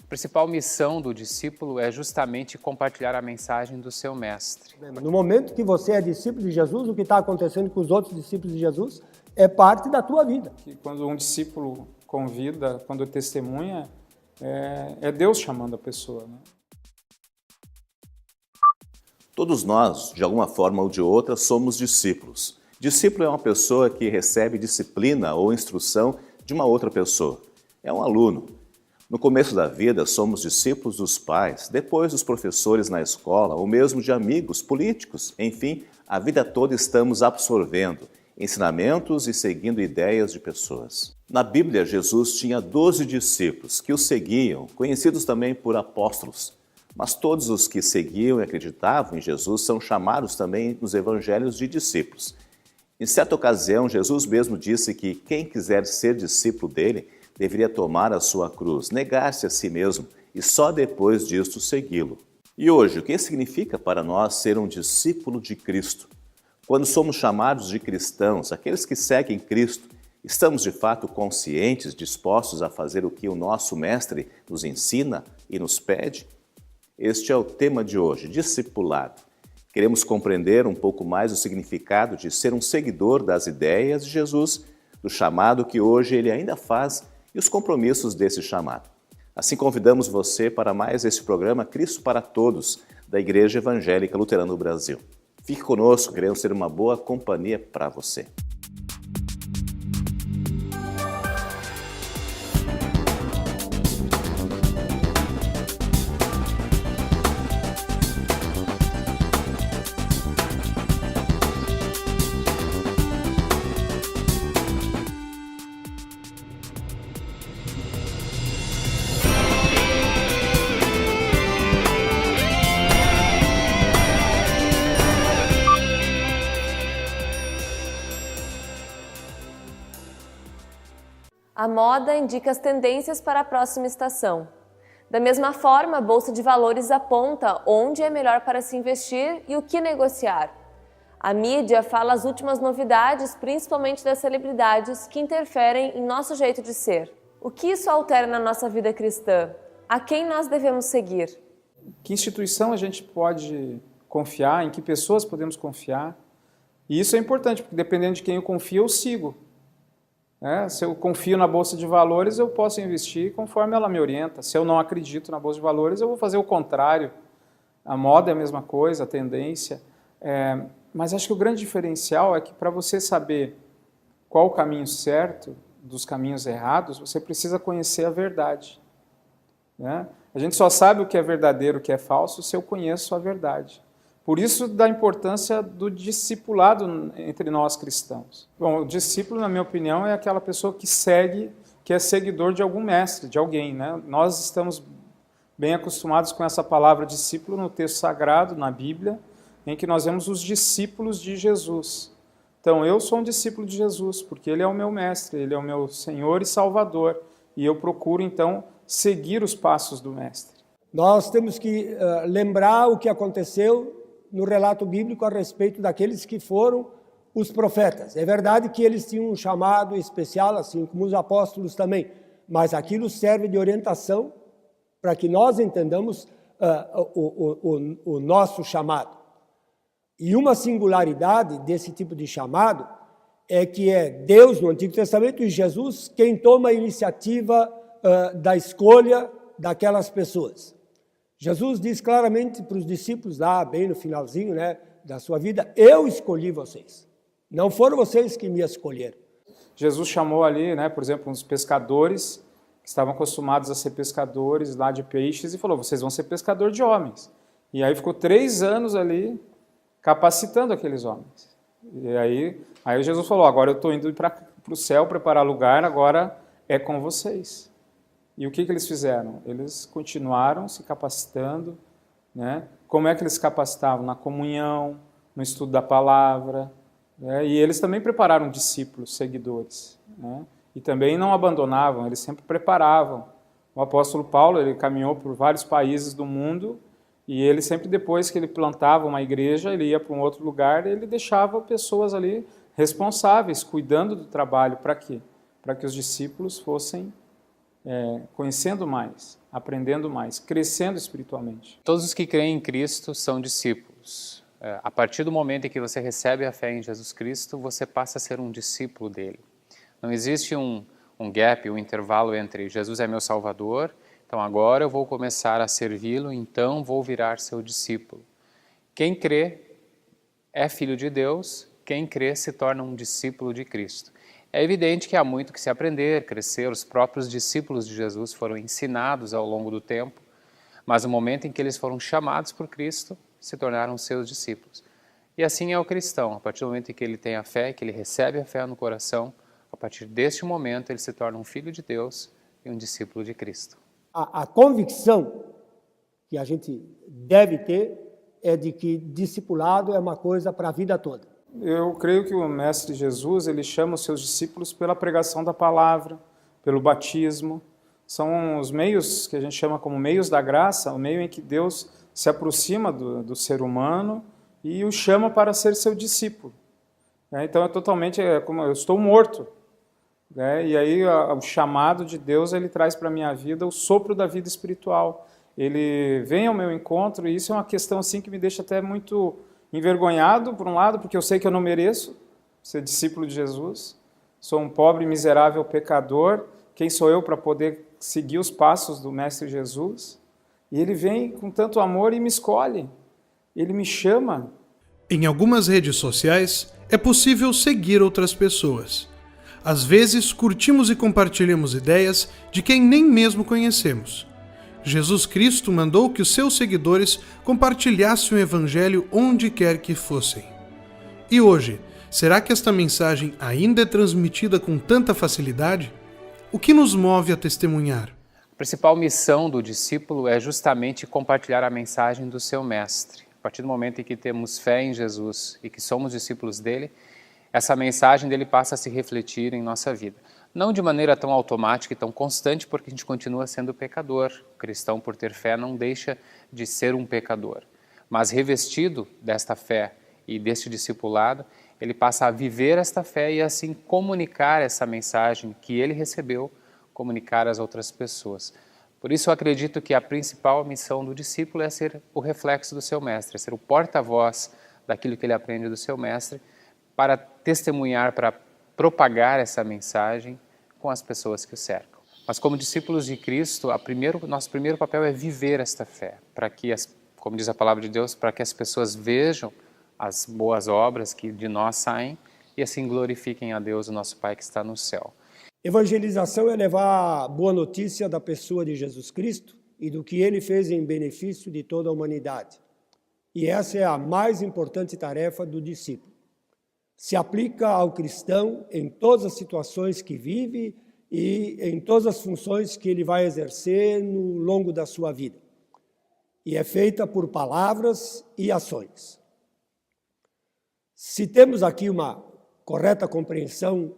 A principal missão do discípulo é justamente compartilhar a mensagem do seu mestre. No momento que você é discípulo de Jesus, o que está acontecendo com os outros discípulos de Jesus é parte da tua vida. Quando um discípulo convida, quando testemunha, é Deus chamando a pessoa, né? Todos nós, de alguma forma ou de outra, somos discípulos. Discípulo é uma pessoa que recebe disciplina ou instrução de uma outra pessoa. É um aluno. No começo da vida, somos discípulos dos pais, depois dos professores na escola, ou mesmo de amigos, políticos. Enfim, a vida toda estamos absorvendo ensinamentos e seguindo ideias de pessoas. Na Bíblia, Jesus tinha 12 discípulos que o seguiam, conhecidos também por apóstolos. Mas todos os que seguiam e acreditavam em Jesus são chamados também nos evangelhos de discípulos. Em certa ocasião, Jesus mesmo disse que quem quiser ser discípulo dele deveria tomar a sua cruz, negar-se a si mesmo e só depois disto segui-lo. E hoje, o que significa para nós ser um discípulo de Cristo? Quando somos chamados de cristãos, aqueles que seguem Cristo, estamos de fato conscientes, dispostos a fazer o que o nosso Mestre nos ensina e nos pede? Este é o tema de hoje, discipulado. Queremos compreender um pouco mais o significado de ser um seguidor das ideias de Jesus, do chamado que hoje ele ainda faz e os compromissos desse chamado. Assim convidamos você para mais esse programa Cristo para Todos, da Igreja Evangélica Luterana do Brasil. Fique conosco, queremos ser uma boa companhia para você. A moda indica as tendências para a próxima estação. Da mesma forma, a Bolsa de Valores aponta onde é melhor para se investir e o que negociar. A mídia fala as últimas novidades, principalmente das celebridades, que interferem em nosso jeito de ser. O que isso altera na nossa vida cristã? A quem nós devemos seguir? Que instituição a gente pode confiar, em que pessoas podemos confiar? E isso é importante, porque dependendo de quem eu confio, eu sigo. Se eu confio na Bolsa de Valores, eu posso investir conforme ela me orienta. Se eu não acredito na Bolsa de Valores, eu vou fazer o contrário. A moda é a mesma coisa, a tendência. Mas acho que o grande diferencial é que para você saber qual o caminho certo dos caminhos errados, você precisa conhecer a verdade. A gente só sabe o que é verdadeiro, o que é falso, se eu conheço a verdade. Por isso, da importância do discipulado entre nós cristãos. Bom, o discípulo, na minha opinião, é aquela pessoa que segue, que é seguidor de algum mestre, de alguém, né? Nós estamos bem acostumados com essa palavra discípulo no texto sagrado, na Bíblia, em que nós vemos os discípulos de Jesus. Então, eu sou um discípulo de Jesus, porque ele é o meu mestre, ele é o meu Senhor e Salvador, e eu procuro, então, seguir os passos do mestre. Nós temos que lembrar o que aconteceu no relato bíblico a respeito daqueles que foram os profetas. É verdade que eles tinham um chamado especial, assim como os apóstolos também, mas aquilo serve de orientação para que nós entendamos o nosso chamado. E uma singularidade desse tipo de chamado é que é Deus, no Antigo Testamento, e Jesus quem toma a iniciativa da escolha daquelas pessoas. Jesus diz claramente para os discípulos, lá bem no finalzinho, da sua vida, eu escolhi vocês. Não foram vocês que me escolheram. Jesus chamou ali, por exemplo, uns pescadores que estavam acostumados a ser pescadores lá de peixes e falou, vocês vão ser pescador de homens. E aí ficou 3 anos ali capacitando aqueles homens. E aí Jesus falou, agora eu estou indo para o céu preparar lugar, agora é com vocês. E o que eles fizeram? Eles continuaram se capacitando, Como é que eles se capacitavam? Na comunhão, no estudo da palavra, e eles também prepararam discípulos, seguidores, E também não abandonavam, eles sempre preparavam. O apóstolo Paulo, ele caminhou por vários países do mundo e ele sempre, depois que ele plantava uma igreja, ele ia para um outro lugar e ele deixava pessoas ali responsáveis, cuidando do trabalho. Para quê? Para que os discípulos fossem conhecendo mais, aprendendo mais, crescendo espiritualmente. Todos os que creem em Cristo são discípulos. A partir do momento em que você recebe a fé em Jesus Cristo, você passa a ser um discípulo dele. Não existe um gap, um intervalo entre Jesus é meu Salvador, então agora eu vou começar a servi-lo, então vou virar seu discípulo. Quem crê é filho de Deus, quem crê se torna um discípulo de Cristo. É evidente que há muito que se aprender, crescer, os próprios discípulos de Jesus foram ensinados ao longo do tempo, mas no momento em que eles foram chamados por Cristo, se tornaram seus discípulos. E assim é o cristão, a partir do momento em que ele tem a fé, que ele recebe a fé no coração, a partir deste momento ele se torna um filho de Deus e um discípulo de Cristo. A convicção que a gente deve ter é de que discipulado é uma coisa para a vida toda. Eu creio que o Mestre Jesus, ele chama os seus discípulos pela pregação da palavra, pelo batismo. São os meios que a gente chama como meios da graça, o meio em que Deus se aproxima do ser humano e o chama para ser seu discípulo. Então como eu estou morto. E aí o chamado de Deus, ele traz para a minha vida o sopro da vida espiritual. Ele vem ao meu encontro e isso é uma questão assim que me deixa até muito envergonhado, por um lado, porque eu sei que eu não mereço ser discípulo de Jesus. Sou um pobre, miserável pecador. Quem sou eu para poder seguir os passos do Mestre Jesus? E ele vem com tanto amor e me escolhe. Ele me chama. Em algumas redes sociais, é possível seguir outras pessoas. Às vezes, curtimos e compartilhamos ideias de quem nem mesmo conhecemos. Jesus Cristo mandou que os seus seguidores compartilhassem o Evangelho onde quer que fossem. E hoje, será que esta mensagem ainda é transmitida com tanta facilidade? O que nos move a testemunhar? A principal missão do discípulo é justamente compartilhar a mensagem do seu mestre. A partir do momento em que temos fé em Jesus e que somos discípulos dele, essa mensagem dele passa a se refletir em nossa vida. Não de maneira tão automática e tão constante, porque a gente continua sendo pecador. O cristão, por ter fé, não deixa de ser um pecador. Mas revestido desta fé e deste discipulado, ele passa a viver esta fé e assim comunicar essa mensagem que ele recebeu, comunicar às outras pessoas. Por isso eu acredito que a principal missão do discípulo é ser o reflexo do seu mestre, é ser o porta-voz daquilo que ele aprende do seu mestre, para testemunhar, para propagar essa mensagem com as pessoas que o cercam. Mas como discípulos de Cristo, nosso primeiro papel é viver esta fé, para que, como diz a palavra de Deus, para que as pessoas vejam as boas obras que de nós saem e assim glorifiquem a Deus, o nosso Pai que está no céu. Evangelização é levar a boa notícia da pessoa de Jesus Cristo e do que ele fez em benefício de toda a humanidade. E essa é a mais importante tarefa do discípulo. Se aplica ao cristão em todas as situações que vive e em todas as funções que ele vai exercer no longo da sua vida. E é feita por palavras e ações. Se temos aqui uma correta compreensão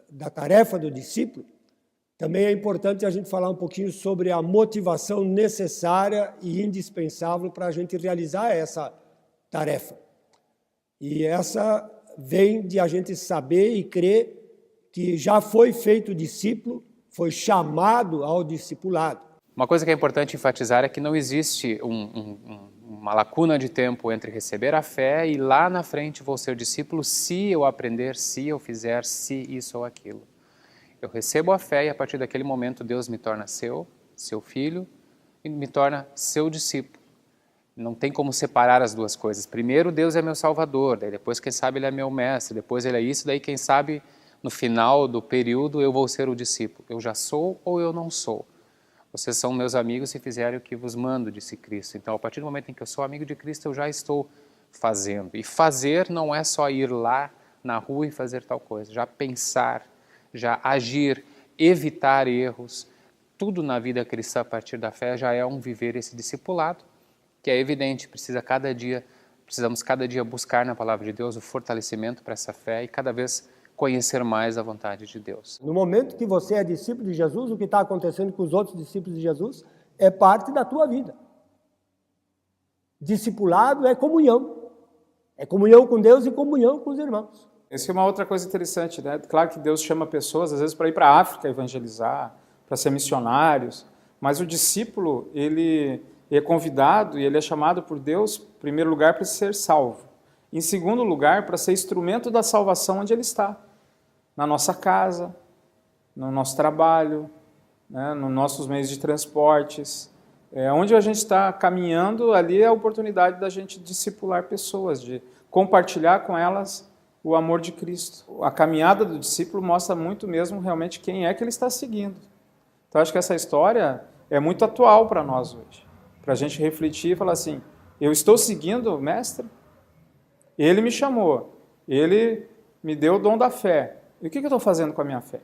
da tarefa do discípulo, também é importante a gente falar um pouquinho sobre a motivação necessária e indispensável para a gente realizar essa tarefa. E essa vem de a gente saber e crer que já foi feito discípulo, foi chamado ao discipulado. Uma coisa que é importante enfatizar é que não existe uma lacuna de tempo entre receber a fé e lá na frente vou ser discípulo se eu aprender, se eu fizer, se isso ou aquilo. Eu recebo a fé e a partir daquele momento Deus me torna seu filho e me torna seu discípulo. Não tem como separar as duas coisas. Primeiro Deus é meu Salvador, daí depois quem sabe Ele é meu mestre, depois Ele é isso, daí quem sabe no final do período eu vou ser o discípulo. Eu já sou ou eu não sou. Vocês são meus amigos se fizerem o que vos mando, disse Cristo. Então, a partir do momento em que eu sou amigo de Cristo, eu já estou fazendo. E fazer não é só ir lá na rua e fazer tal coisa. Já pensar, já agir, evitar erros. Tudo na vida cristã, a partir da fé, já é um viver esse discipulado, que é evidente, precisamos cada dia buscar na palavra de Deus o fortalecimento para essa fé e cada vez conhecer mais a vontade de Deus. No momento que você é discípulo de Jesus, o que está acontecendo com os outros discípulos de Jesus é parte da tua vida. Discipulado é comunhão. É comunhão com Deus e comunhão com os irmãos. Essa é uma outra coisa interessante, né? Claro que Deus chama pessoas, às vezes, para ir para a África evangelizar, para ser missionários, mas o discípulo, ele é convidado e ele é chamado por Deus, em primeiro lugar, para ser salvo. Em segundo lugar, para ser instrumento da salvação onde ele está. Na nossa casa, no nosso trabalho, né, nos nossos meios de transportes. Onde a gente está caminhando, ali é a oportunidade da gente discipular pessoas, de compartilhar com elas o amor de Cristo. A caminhada do discípulo mostra muito mesmo realmente quem é que ele está seguindo. Então acho que essa história é muito atual para nós hoje. Para a gente refletir e falar assim, eu estou seguindo o Mestre? Ele me chamou, ele me deu o dom da fé. E o que eu estou fazendo com a minha fé?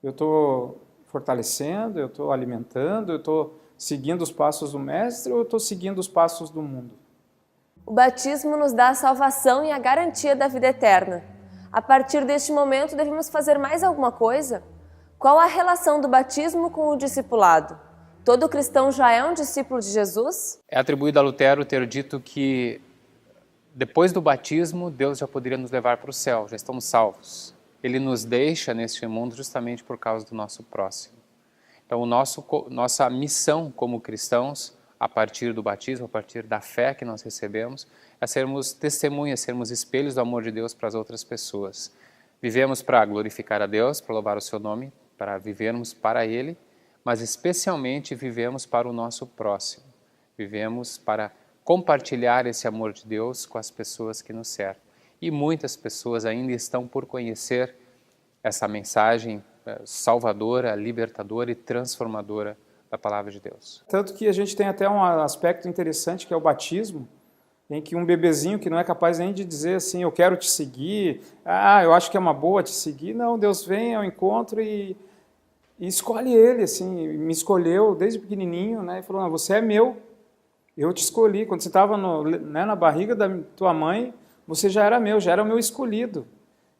Eu estou fortalecendo, eu estou alimentando, eu estou seguindo os passos do Mestre ou eu estou seguindo os passos do mundo? O batismo nos dá a salvação e a garantia da vida eterna. A partir deste momento, devemos fazer mais alguma coisa? Qual a relação do batismo com o discipulado? Todo cristão já é um discípulo de Jesus? É atribuído a Lutero ter dito que depois do batismo, Deus já poderia nos levar para o céu, já estamos salvos. Ele nos deixa neste mundo justamente por causa do nosso próximo. Então, nossa missão como cristãos, a partir do batismo, a partir da fé que nós recebemos, é sermos testemunhas, sermos espelhos do amor de Deus para as outras pessoas. Vivemos para glorificar a Deus, para louvar o seu nome, para vivermos para Ele, mas especialmente vivemos para o nosso próximo. Vivemos para compartilhar esse amor de Deus com as pessoas que nos cercam. E muitas pessoas ainda estão por conhecer essa mensagem salvadora, libertadora e transformadora da palavra de Deus. Tanto que a gente tem até um aspecto interessante que é o batismo, em que um bebezinho que não é capaz nem de dizer assim, eu quero te seguir, eu acho que é uma boa te seguir. Não, Deus vem ao encontro e escolhe ele, assim, me escolheu desde pequenininho, né, e falou, não, você é meu, eu te escolhi. Quando você estava na barriga da tua mãe, você já era o meu escolhido.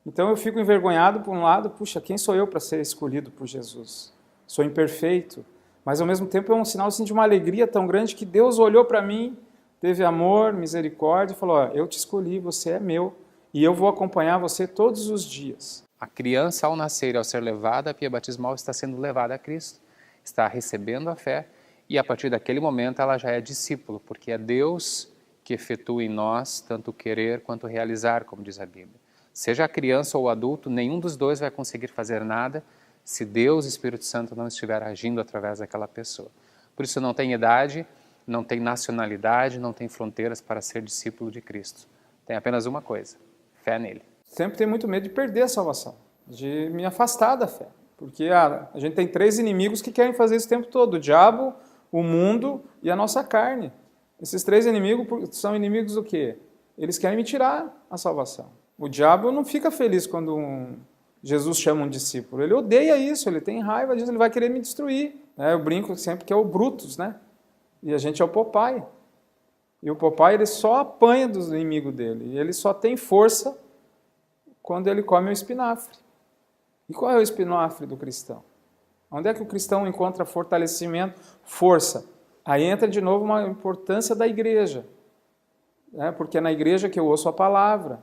Então eu fico envergonhado por um lado, puxa, quem sou eu para ser escolhido por Jesus? Sou imperfeito, mas ao mesmo tempo é um sinal assim, de uma alegria tão grande que Deus olhou para mim, teve amor, misericórdia e falou, eu te escolhi, você é meu e eu vou acompanhar você todos os dias. A criança ao nascer e ao ser levada à pia batismal está sendo levada a Cristo, está recebendo a fé e a partir daquele momento ela já é discípulo, porque é Deus que efetua em nós tanto o querer quanto o realizar, como diz a Bíblia. Seja a criança ou o adulto, nenhum dos dois vai conseguir fazer nada se Deus, Espírito Santo, não estiver agindo através daquela pessoa. Por isso não tem idade, não tem nacionalidade, não tem fronteiras para ser discípulo de Cristo. Tem apenas uma coisa, fé nele. Sempre tenho muito medo de perder a salvação, de me afastar da fé. Porque a gente tem 3 inimigos que querem fazer isso o tempo todo, o diabo, o mundo e a nossa carne. Esses 3 inimigos são inimigos do quê? Eles querem me tirar a salvação. O diabo não fica feliz quando Jesus chama um discípulo. Ele odeia isso, ele tem raiva disso, ele vai querer me destruir. Eu brinco sempre que é o Brutus, né? E a gente é o Popeye. E o Popeye ele só apanha dos inimigos dele. E ele só tem força quando ele come o espinafre. E qual é o espinafre do cristão? Onde é que o cristão encontra fortalecimento, força? Aí entra de novo uma importância da igreja. Porque é na igreja que eu ouço a palavra.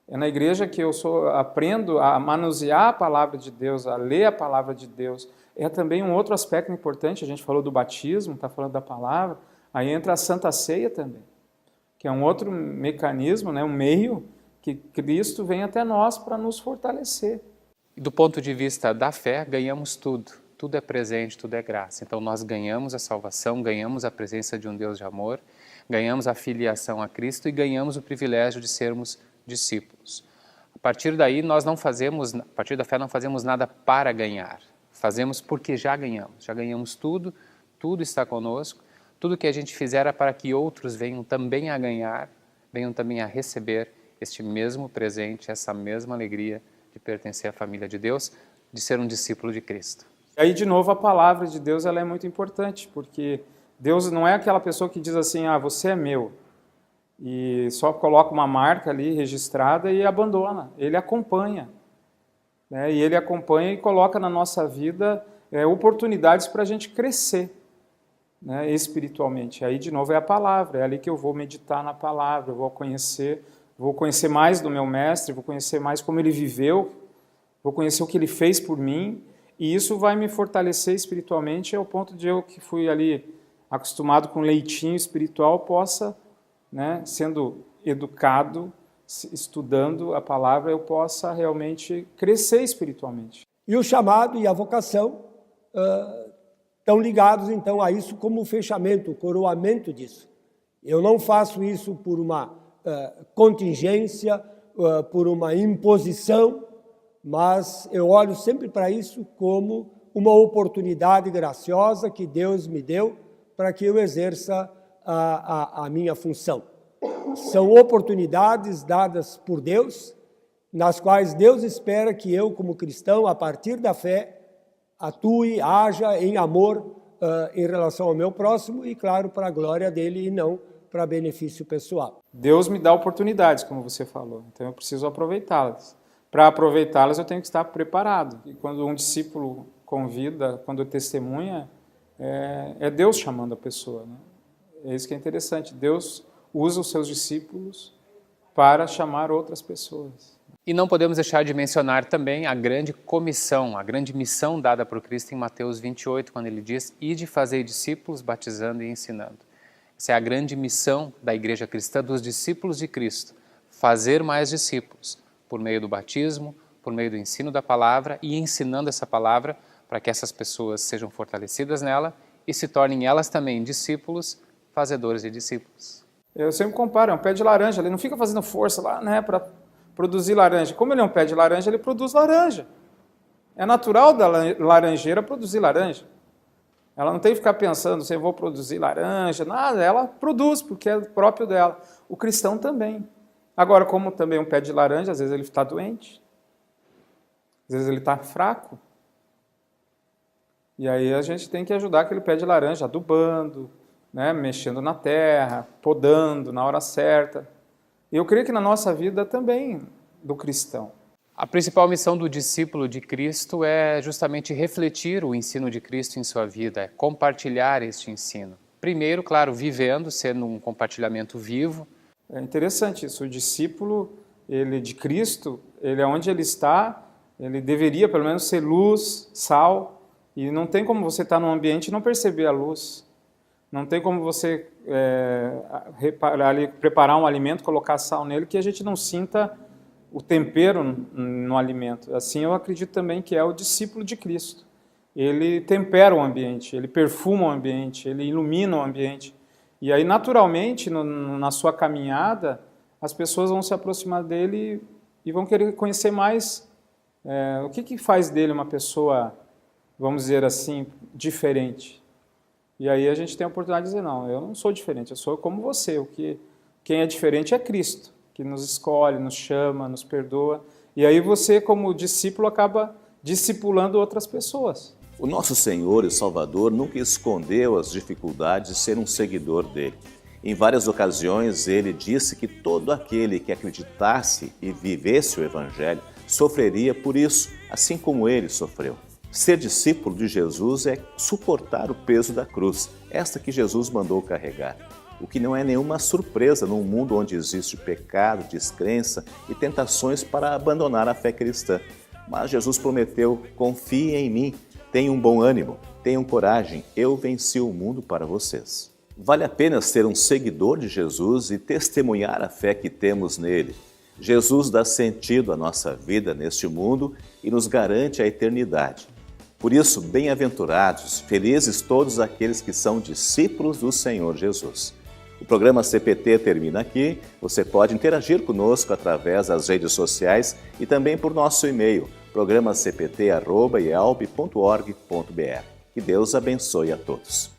É na igreja que eu aprendo a manusear a palavra de Deus, a ler a palavra de Deus. É também um outro aspecto importante, a gente falou do batismo, está falando da palavra, aí entra a Santa Ceia também, que é um outro mecanismo, um meio que Cristo vem até nós para nos fortalecer. E do ponto de vista da fé, ganhamos tudo. Tudo é presente, tudo é graça. Então nós ganhamos a salvação, ganhamos a presença de um Deus de amor, ganhamos a filiação a Cristo e ganhamos o privilégio de sermos discípulos. A partir daí, a partir da fé não fazemos nada para ganhar. Fazemos porque já ganhamos tudo, tudo está conosco, tudo que a gente fizer é para que outros venham também a ganhar, venham também a receber este mesmo presente, essa mesma alegria de pertencer à família de Deus, de ser um discípulo de Cristo. E aí, de novo, a palavra de Deus ela é muito importante, porque Deus não é aquela pessoa que diz assim, você é meu, e só coloca uma marca ali registrada e abandona. Ele acompanha. E ele acompanha e coloca na nossa vida oportunidades para a gente crescer espiritualmente. Aí, de novo, é a palavra. É ali que eu vou meditar na palavra, eu vou conhecer mais do meu mestre, vou conhecer mais como ele viveu, vou conhecer o que ele fez por mim. E isso vai me fortalecer espiritualmente ao ponto de eu, que fui ali acostumado com leitinho espiritual, possa, né, sendo educado, estudando a palavra, eu possa realmente crescer espiritualmente. E o chamado e a vocação estão ligados, então, a isso como o fechamento, o coroamento disso. Eu não faço isso por uma contingência, por uma imposição, mas eu olho sempre para isso como uma oportunidade graciosa que Deus me deu para que eu exerça a minha função. São oportunidades dadas por Deus, nas quais Deus espera que eu, como cristão, a partir da fé, atue, haja em amor em relação ao meu próximo e, claro, para a glória dele e não para benefício pessoal. Deus me dá oportunidades, como você falou, então eu preciso aproveitá-las. Para aproveitá-las, eu tenho que estar preparado. E quando um discípulo convida, quando testemunha, é Deus chamando a pessoa, né? É isso que é interessante. Deus usa os seus discípulos para chamar outras pessoas. E não podemos deixar de mencionar também a grande comissão, a grande missão dada por Cristo em Mateus 28, quando ele diz: "Ide fazer discípulos, batizando e ensinando". Essa é a grande missão da Igreja Cristã, dos discípulos de Cristo, fazer mais discípulos, por meio do batismo, por meio do ensino da palavra e ensinando essa palavra para que essas pessoas sejam fortalecidas nela e se tornem elas também discípulos, fazedores de discípulos. Eu sempre comparo, é um pé de laranja, ele não fica fazendo força lá, né, para produzir laranja. Como ele é um pé de laranja, ele produz laranja. É natural da laranjeira produzir laranja. Ela não tem que ficar pensando se eu vou produzir laranja, nada, ela produz, porque é próprio dela. O cristão também. Agora, como também um pé de laranja, às vezes ele está doente, às vezes ele está fraco. E aí a gente tem que ajudar aquele pé de laranja, adubando, né, mexendo na terra, podando na hora certa. E eu creio que na nossa vida também, do cristão. A principal missão do discípulo de Cristo é justamente refletir o ensino de Cristo em sua vida, é compartilhar este ensino. Primeiro, claro, vivendo, sendo um compartilhamento vivo. É interessante isso, o discípulo ele de Cristo, ele onde ele está, ele deveria pelo menos ser luz, sal, e não tem como você estar num ambiente e não perceber a luz. Não tem como você preparar um alimento, colocar sal nele, que a gente não sinta o tempero no alimento. Assim eu acredito também que é o discípulo de Cristo. Ele tempera o ambiente, ele perfuma o ambiente, ele ilumina o ambiente. E aí, naturalmente, na sua caminhada, as pessoas vão se aproximar dele e vão querer conhecer mais o que faz dele uma pessoa, vamos dizer assim, diferente. E aí a gente tem a oportunidade de dizer, não, eu não sou diferente, eu sou como você. Quem é diferente é Cristo, que nos escolhe, nos chama, nos perdoa. E aí você, como discípulo, acaba discipulando outras pessoas. O nosso Senhor e Salvador nunca escondeu as dificuldades de ser um seguidor dele. Em várias ocasiões, ele disse que todo aquele que acreditasse e vivesse o Evangelho sofreria por isso, assim como ele sofreu. Ser discípulo de Jesus é suportar o peso da cruz, esta que Jesus mandou carregar. O que não é nenhuma surpresa num mundo onde existe pecado, descrença e tentações para abandonar a fé cristã. Mas Jesus prometeu: confiem em mim, tenham um bom ânimo, tenham coragem, eu venci o mundo para vocês. Vale a pena ser um seguidor de Jesus e testemunhar a fé que temos nele. Jesus dá sentido à nossa vida neste mundo e nos garante a eternidade. Por isso, bem-aventurados, felizes todos aqueles que são discípulos do Senhor Jesus. O programa CPT termina aqui. Você pode interagir conosco através das redes sociais e também por nosso e-mail, programacpt@ialb.org.br. Que Deus abençoe a todos.